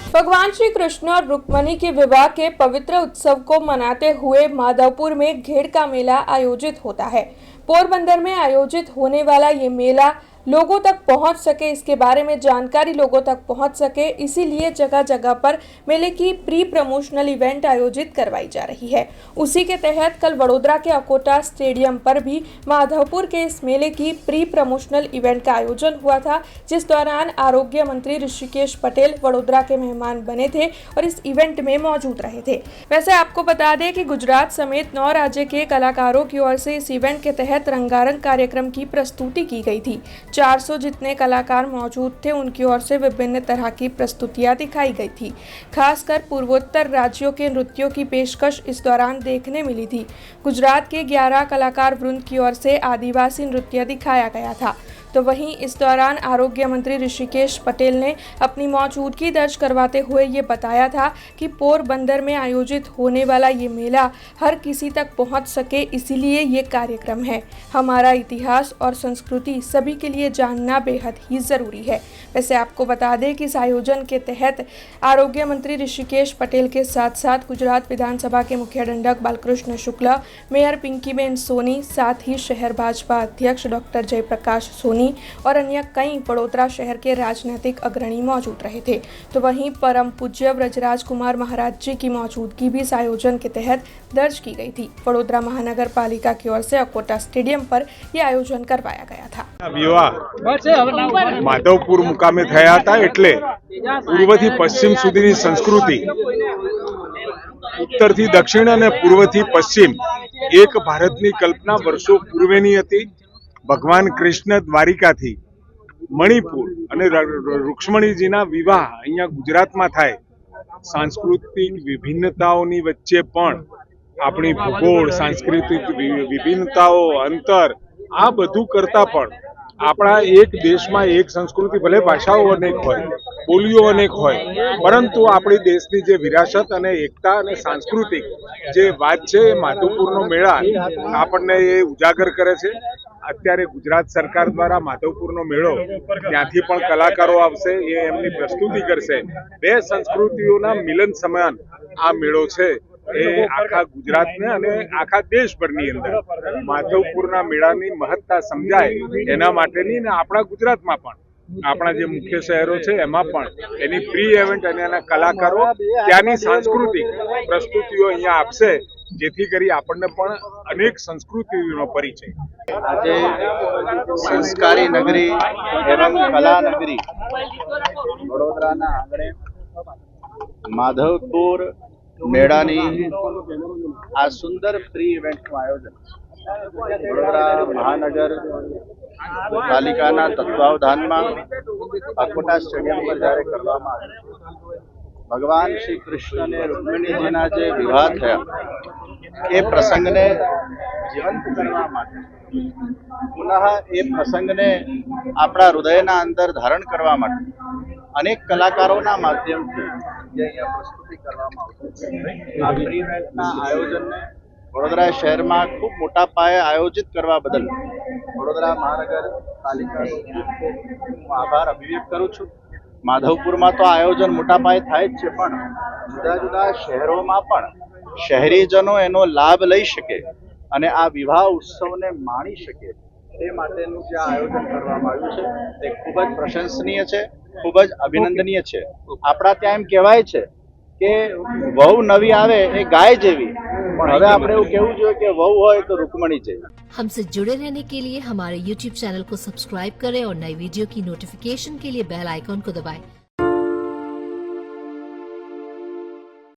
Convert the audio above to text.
भगवान श्री कृष्ण और रुक्मणी के विवाह के पवित्र उत्सव को मनाते हुए माधवपुर में घेड़ का मेला आयोजित होता है। पोरबंदर में आयोजित होने वाला ये मेला लोगों तक पहुंच सके, इसके बारे में जानकारी लोगों तक पहुंच सके, इसीलिए जगह जगह पर मेले की प्री प्रमोशनल इवेंट आयोजित करवाई जा रही है। उसी के तहत कल वडोदरा के अकोटा स्टेडियम पर भी माधवपुर के इस मेले की प्री प्रमोशनल इवेंट का आयोजन हुआ था, जिस दौरान आरोग्य मंत्री ऋषिकेश पटेल वडोदरा के मेहमान बने थे और इस इवेंट में मौजूद रहे थे। वैसे आपको बता दें कि गुजरात समेत 9 राज्य के कलाकारों की ओर से इस इवेंट के तहत रंगारंग कार्यक्रम की प्रस्तुति की गई थी। 400 जितने कलाकार मौजूद थे, उनकी ओर से विभिन्न तरह की प्रस्तुतियां दिखाई गई थी। खासकर पूर्वोत्तर राज्यों के नृत्यों की पेशकश इस दौरान देखने मिली थी। गुजरात के 11 कलाकार वृंद की ओर से आदिवासी नृत्य दिखाया गया था। तो वहीं इस दौरान आरोग्य मंत्री ऋषिकेश पटेल ने अपनी मौजूदगी दर्ज करवाते हुए ये बताया था कि पोरबंदर में आयोजित होने वाला ये मेला हर किसी तक पहुंच सके, इसीलिए ये कार्यक्रम है। हमारा इतिहास और संस्कृति सभी के लिए जानना बेहद ही ज़रूरी है। वैसे आपको बता दें कि इस आयोजन के तहत आरोग्य मंत्री ऋषिकेश पटेल के साथ साथ गुजरात विधानसभा के मुख्य दंडक बालकृष्ण शुक्ला, मेयर पिंकीबेन सोनी, साथ ही शहर भाजपा अध्यक्ष डॉक्टर जयप्रकाश सोनी और अन्य कई वडोदरा शहर के राजनीतिक अग्रणी मौजूद रहे थे। तो वहीं परम पूज्य व्रजराज कुमार महाराज जी की मौजूदगी भी इस आयोजन के तहत दर्ज की गई थी। वडोदरा महानगर पालिका की ओर से अकोटा स्टेडियम पर यह आयोजन करवाया गया था। विवाह माधवपुर मुकामे थया था, एटले पूर्वथी पश्चिम सुधीनी संस्कृति, उत्तरथी दक्षिण અને પૂર્વથી પશ્ચિમ એક ભારતની કલ્પના વર્ષો પૂર્વેની હતી। ભગવાન કૃષ્ણ દ્વારિકાથી મણિપુર અને રૂક્ષ્મણીજીના વિવાહ અહીંયા ગુજરાતમાં થાય। સાંસ્કૃતિક વિભિન્નતાઓની વચ્ચે પણ આપણી ભૂગોળ, સાંસ્કૃતિક વિભિન્નતાઓ, અંતર, આ બધું કરતા પણ આપણા એક દેશમાં એક સંસ્કૃતિ, ભલે ભાષાઓ અનેક હોય, બોલીઓ અનેક હોય, પરંતુ આપણી દેશની જે વિરાસત અને એકતા અને સાંસ્કૃતિક જે વાત છે એ માધવપુરનો મેળા આપણને એ ઉજાગર કરે છે। અત્યારે ગુજરાત સરકાર દ્વારા માધવપુરનો મેળો, ત્યાંથી પણ કલાકારો આવશે, એ એમની પ્રસ્તુતિ કરશે। બે સંસ્કૃતિઓના મિલન સમાન આ મેળો છે। એ આખા ગુજરાતને અને આખા દેશભરની અંદર માધવપુરના મેળાની મહત્તા સમજાય એના માટેની ને આપણા ગુજરાતમાં પણ આપણા જે મુખ્ય શહેરો છે એમાં પણ એની પ્રી ઇવેન્ટ અને એના કલાકારો ત્યાંની સાંસ્કૃતિક પ્રસ્તુતિઓ અહીંયા આપશે, જેથી કરી આપણને પણ અનેક સંસ્કૃતિનો પરિચય। આજે સંસ્કારી નગરી એવं કલા નગરી વડોદરાના આંગણે માધવપુર મેળાની આ સુંદર પ્રી ઇવેન્ટનું આયોજન વડોદરા મહાનગર પાલિકાના તત્વાવધાનમાં અકોટા સ્ટેડિયમ પર જ્યારે કરવામાં આવ્યું, ભગવાન શ્રી કૃષ્ણ અને રૂક્મિણીજીના જે વિવાહ થયા એ પ્રસંગને જીવંત કરવા માટે, પુનઃ એ પ્રસંગને આપણા હૃદયના અંદર ધારણ કરવા માટે અનેક કલાકારોના માધ્યમથી જે અહીંયા પ્રસ્તુતિ કરવામાં આવશે। આ પ્રી ઇવેન્ટના આયોજનને વડોદરા શહેરમાં ખૂબ મોટા પાયે આયોજિત કરવા બદલ વડોદરા મહાનગરપાલિકાનો હું આભાર અભિવ્યક્ત કરું છું। માધવપુરમાં તો આયોજન મોટા પાયે થાય જ છે, પણ જુદા જુદા શહેરોમાં પણ શહેરીજનો એનો લાભ લઈ શકે અને આ વિવાહ ઉત્સવને માણી શકે તે માટેનું જે આયોજન કરવામાં આવ્યું છે તે ખૂબ જ પ્રશંસનીય છે, ખૂબ જ અભિનંદનીય છે। આપણા ત્યાં એમ કહેવાય છે કે વહુ નવી આવે એ ગાય જેવી, પણ હવે આપણે એવું કહેવું જોઈએ કે વહુ હોય તો રૂકમણી જેવી। हमसे जुड़े रहने के लिए हमारे YouTube चैनल को सब्सक्राइब करें और नई वीडियो की नोटिफिकेशन के लिए बेल आइकॉन को दबाएं।